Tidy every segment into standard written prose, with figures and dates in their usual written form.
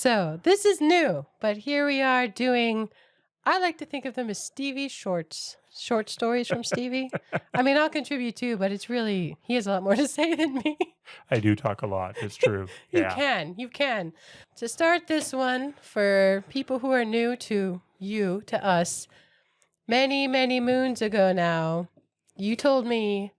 So this is new, but here we are doing, I like to think of them as Stevie shorts, short stories from Stevie. I mean, I'll contribute too, but it's really, he has a lot more to say than me. I do talk a lot. It's true. You Yeah. can, you can. To start this one, for people who are new to you, to us, many, many moons ago now, you told me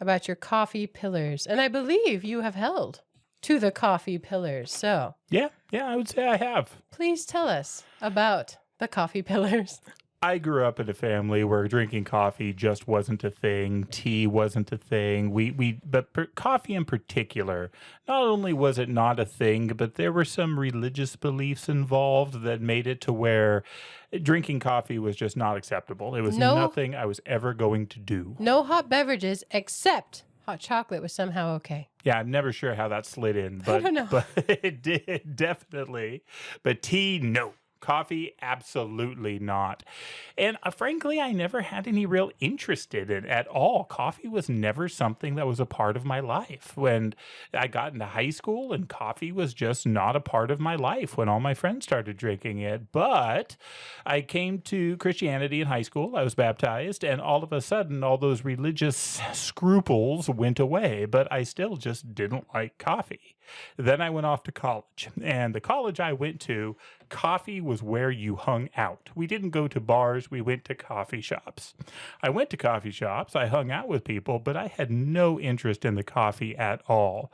about your coffee pillars, and I believe you have held to the coffee pillars. So Yeah. Yeah. I would say I have. please tell us about the coffee pillars. I grew up in a family where drinking coffee just wasn't a thing. Tea wasn't a thing. Coffee in particular, not only was it not a thing, but there were some religious beliefs involved that made it to where drinking coffee was just not acceptable. It was No, nothing I was ever going to do. no hot beverages except hot chocolate was somehow okay. Yeah, I'm never sure how that slid in, I but don't know. but it did definitely. But tea, no. Coffee, absolutely not. And frankly, I never had any real interest in it at all. Coffee was never something that was a part of my life. When I got into high school, and coffee was just not a part of my life when all my friends started drinking it. But I came to Christianity in high school. I was baptized, and all of a sudden, all those religious scruples went away. But I still just didn't like coffee. Then I went off to college, and the college I went to, coffee was where you hung out. We didn't go to bars, we went to coffee shops. I went to coffee shops, I hung out with people, but I had no interest in the coffee at all.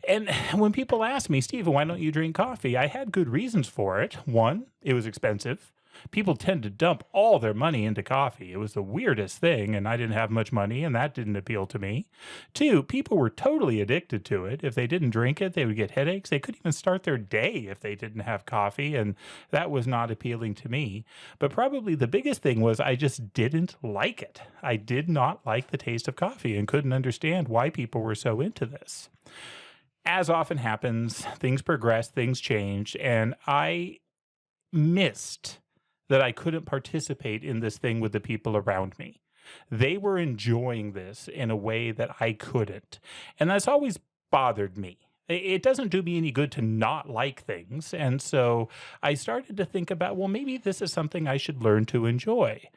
And when people ask me, Stephen, why don't you drink coffee? I had good reasons for it. One, it was expensive. People tend to dump all their money into coffee. It was the weirdest thing, and I didn't have much money, and that didn't appeal to me. Two, people were totally addicted to it. If they didn't drink it, they would get headaches. They couldn't even start their day if they didn't have coffee, and that was not appealing to me. But probably the biggest thing was I just didn't like it. I did not like the taste of coffee and couldn't understand why people were so into this. As often happens, things progressed, things changed, and I missed that I couldn't participate in this thing with the people around me. They were enjoying this in a way that I couldn't. And that's always bothered me. It doesn't do me any good to not like things. And so I started to think about, well, maybe this is something I should learn to enjoy.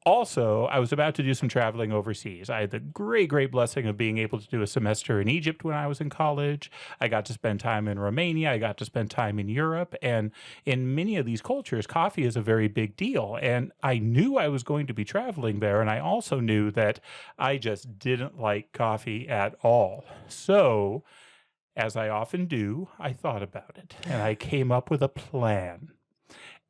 Also, I was about to do some traveling overseas. I had the great, great blessing of being able to do a semester in Egypt when I was in college. I got to spend time in Romania. I got to spend time in Europe. And in many of these cultures, coffee is a very big deal. And I knew I was going to be traveling there. And I also knew that I just didn't like coffee at all. So, as I often do, I thought about it and I came up with a plan.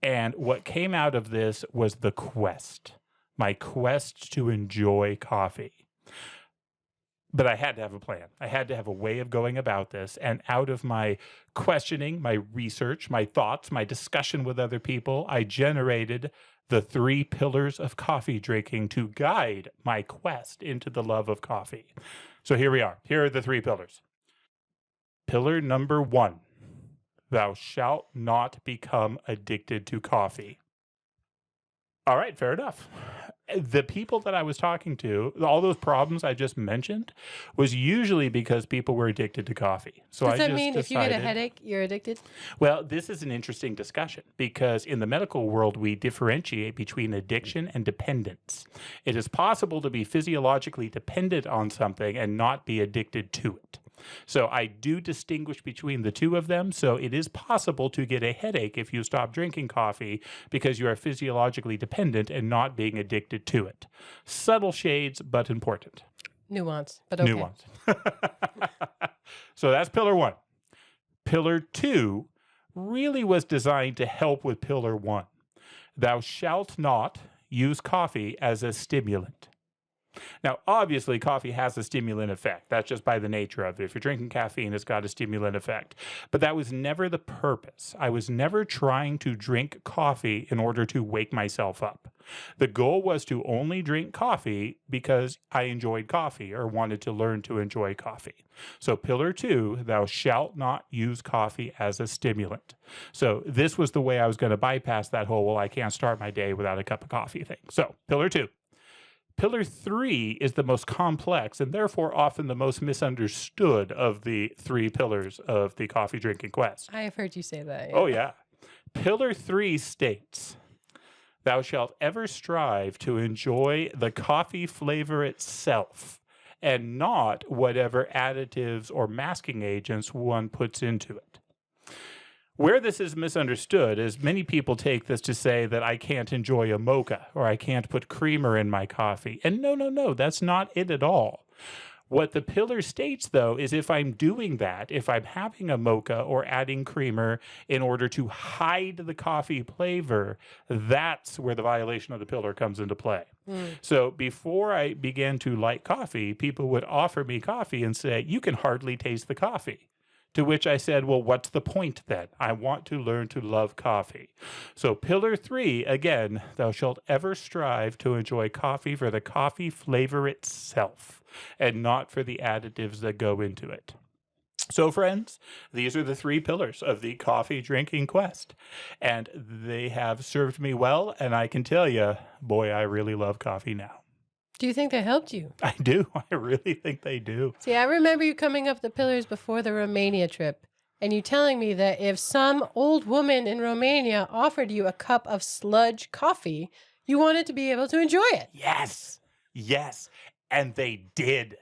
And what came out of this was the quest, my quest to enjoy coffee. But I had to have a plan. I had to have a way of going about this. And out of my questioning, my research, my thoughts, my discussion with other people, I generated the 3 pillars of coffee drinking to guide my quest into the love of coffee. So here we are. Here are the 3 pillars. Pillar number 1, thou shalt not become addicted to coffee. All right, fair enough. The people that I was talking to, all those problems I just mentioned, was usually because people were addicted to coffee. So Does I that just mean if you get a decided, headache, you're addicted? well, this is an interesting discussion because in the medical world, we differentiate between addiction and dependence. It is possible to be physiologically dependent on something and not be addicted to it. So I do distinguish between the two of them. So it is possible to get a headache if you stop drinking coffee because you are physiologically dependent and not being addicted to it. Subtle shades, but important. Nuance, but okay. Nuance. So that's pillar 1. Pillar 2 really was designed to help with pillar 1. Thou shalt not use coffee as a stimulant. Now, obviously, coffee has a stimulant effect. That's just by the nature of it. If you're drinking caffeine, it's got a stimulant effect. But that was never the purpose. I was never trying to drink coffee in order to wake myself up. The goal was to only drink coffee because I enjoyed coffee or wanted to learn to enjoy coffee. So, pillar 2, thou shalt not use coffee as a stimulant. So, this was the way I was going to bypass that whole, well, I can't start my day without a cup of coffee thing. So, pillar 2. Pillar 3 is the most complex and therefore often the most misunderstood of the 3 pillars of the coffee drinking quest. I have heard you say that. Oh, yeah. Pillar 3 states, "Thou shalt ever strive to enjoy the coffee flavor itself and not whatever additives or masking agents one puts into it." Where this is misunderstood is many people take this to say that I can't enjoy a mocha or I can't put creamer in my coffee. And no, that's not it at all. What the pillar states, though, is if I'm doing that, if I'm having a mocha or adding creamer in order to hide the coffee flavor, that's where the violation of the pillar comes into play. So before I began to like coffee, people would offer me coffee and say, "You can hardly taste the coffee." To which I said, "Well, what's the point then? I want to learn to love coffee." So pillar 3, again, "Thou shalt ever strive to enjoy coffee for the coffee flavor itself and not for the additives that go into it." So, friends, these are the 3 pillars of the coffee drinking quest. And they have served me well. And I can tell you, boy, I really love coffee now. Do you think they helped you? I do. I really think they do. See, I remember you coming up the pillars before the Romania trip and you telling me that if some old woman in Romania offered you a cup of sludge coffee, you wanted to be able to enjoy it. Yes. Yes. And they did.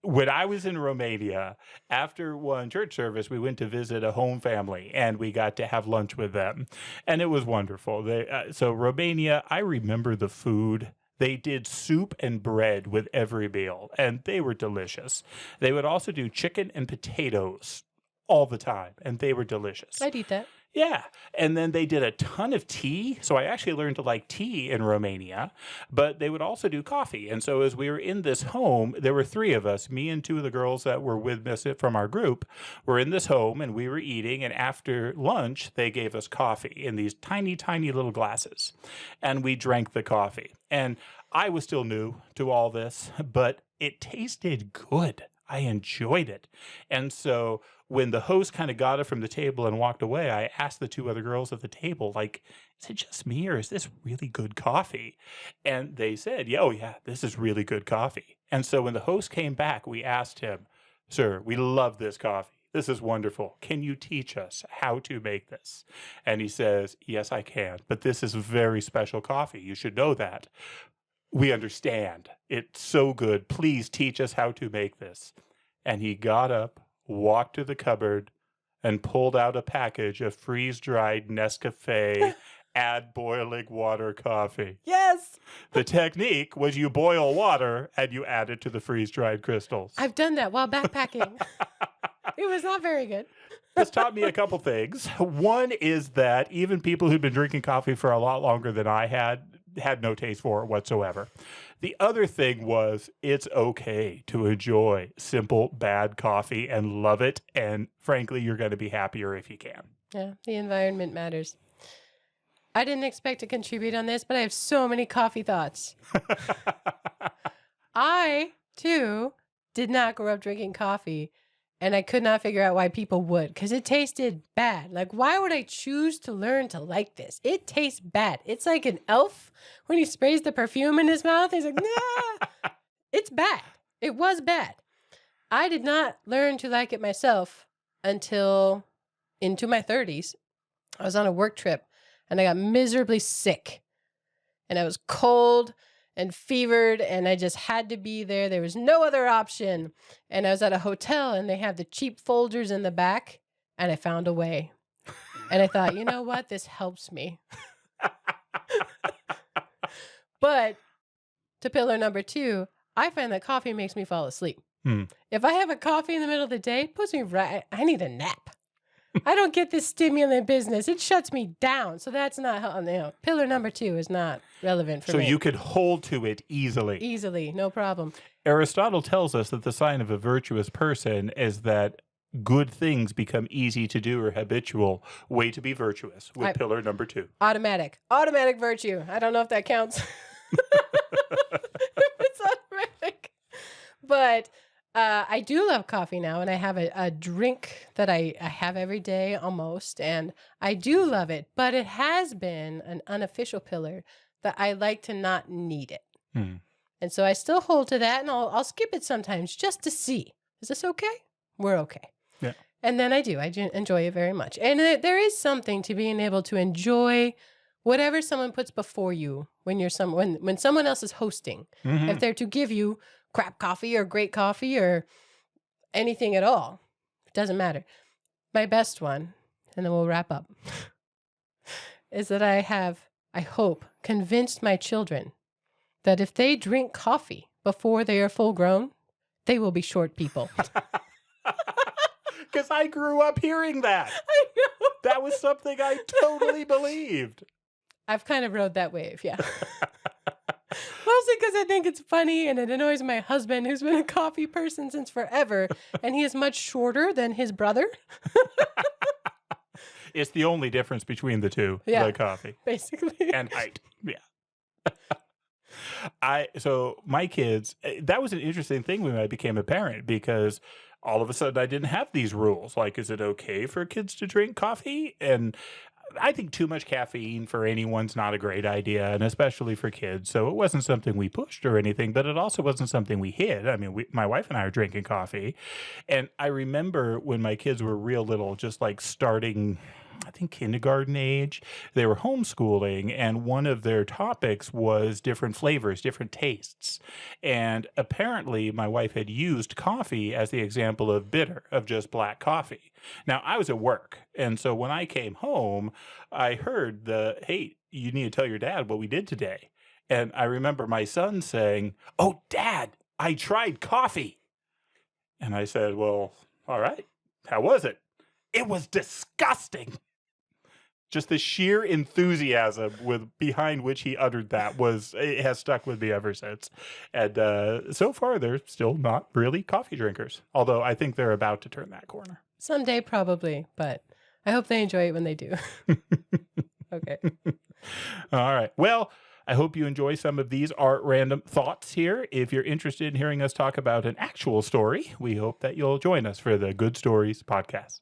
When I was in Romania, after one church service, we went to visit a home family and we got to have lunch with them. And it was wonderful. So Romania, I remember the food. They did soup and bread with every meal, and they were delicious. They would also do chicken and potatoes all the time, and they were delicious. I'd eat that. Yeah. And then they did a ton of tea. So I actually learned to like tea in Romania, but they would also do coffee. And so as we were in this home, there were 3 of us, me and 2 of the girls that were with us from our group, were in this home and we were eating. And after lunch, they gave us coffee in these tiny, tiny little glasses. And we drank the coffee. And I was still new to all this, but it tasted good. I enjoyed it. And so when the host kind of got it from the table and walked away, I asked the 2 other girls at the table, like, "Is it just me or is this really good coffee?" And they said, "Yeah, oh yeah, this is really good coffee." And so when the host came back, we asked him, "Sir, we love this coffee. This is wonderful. Can you teach us how to make this?" And he says, "Yes, I can, but this is very special coffee. You should know that. We understand. It's so good. Please teach us how to make this." And he got up, walked to the cupboard, and pulled out a package of freeze-dried Nescafe add boiling water coffee. Yes. The technique was you boil water and you add it to the freeze-dried crystals. I've done that while backpacking. It was not very good. This taught me a couple things. One is that even people who'd been drinking coffee for a lot longer than I had no taste for it whatsoever. The other thing was it's okay to enjoy simple, bad coffee and love it. And frankly, you're going to be happier if you can. Yeah, the environment matters. I didn't expect to contribute on this, but I have so many coffee thoughts. I, too, did not grow up drinking coffee, and I could not figure out why people would, because it tasted bad. Like, why would I choose to learn to like this? It tastes bad. It's like an elf when he sprays the perfume in his mouth. He's like, nah, it's bad. It was bad. I did not learn to like it myself until into my 30s. I was on a work trip, and I got miserably sick, and I was cold and fevered, and I just had to be there. There was no other option. And I was at a hotel, and they have the cheap Folgers in the back, and I found a way. And I thought, you know what? This helps me. But to pillar number 2, I find that coffee makes me fall asleep. If I have a coffee in the middle of the day, it puts me right, I need a nap. I don't get this stimulant business. It shuts me down. So that's not how, pillar number 2 is not relevant for me. So you could hold to it easily. Easily, no problem. Aristotle tells us that the sign of a virtuous person is that good things become easy to do or habitual. Way to be virtuous with pillar number 2. Automatic virtue. I don't know if that counts. It's automatic. But I do love coffee now, and I have a drink that I have every day almost, and I do love it. But it has been an unofficial pillar but I like to not need it. Hmm. And so I still hold to that, and I'll skip it sometimes just to see. Is this okay? We're okay. Yeah. And then I do. Enjoy it very much. And there is something to being able to enjoy whatever someone puts before you when when someone else is hosting. Mhm. If they're to give you crap coffee or great coffee or anything at all, it doesn't matter. My best one, and then we'll wrap up, is that I hope, convinced my children that if they drink coffee before they are full grown, they will be short people. Because I grew up hearing that. I know. That was something I totally believed. I've kind of rode that wave, yeah. Mostly because I think it's funny and it annoys my husband, who's been a coffee person since forever, and he is much shorter than his brother. It's the only difference between the two, Yeah. the coffee Basically. and height. Yeah. So my kids, that was an interesting thing when I became a parent, because all of a sudden I didn't have these rules. Like, is it okay for kids to drink coffee? And I think too much caffeine for anyone's not a great idea, and especially for kids. So it wasn't something we pushed or anything, but it also wasn't something we hid. I mean, my wife and I are drinking coffee. And I remember when my kids were real little, just like starting, I think, kindergarten age, they were homeschooling, and one of their topics was different flavors, different tastes. And apparently, my wife had used coffee as the example of bitter, of just black coffee. Now, I was at work, and so when I came home, I heard hey, you need to tell your dad what we did today. And I remember my son saying, "Oh, Dad, I tried coffee." And I said, "Well, all right. How was it?" "It was disgusting." Just the sheer enthusiasm behind which he uttered that it has stuck with me ever since. And so far, they're still not really coffee drinkers, although I think they're about to turn that corner. Someday, probably, but I hope they enjoy it when they do. Okay. All right. Well, I hope you enjoy some of these art random thoughts here. If you're interested in hearing us talk about an actual story, we hope that you'll join us for the Good Stories podcast.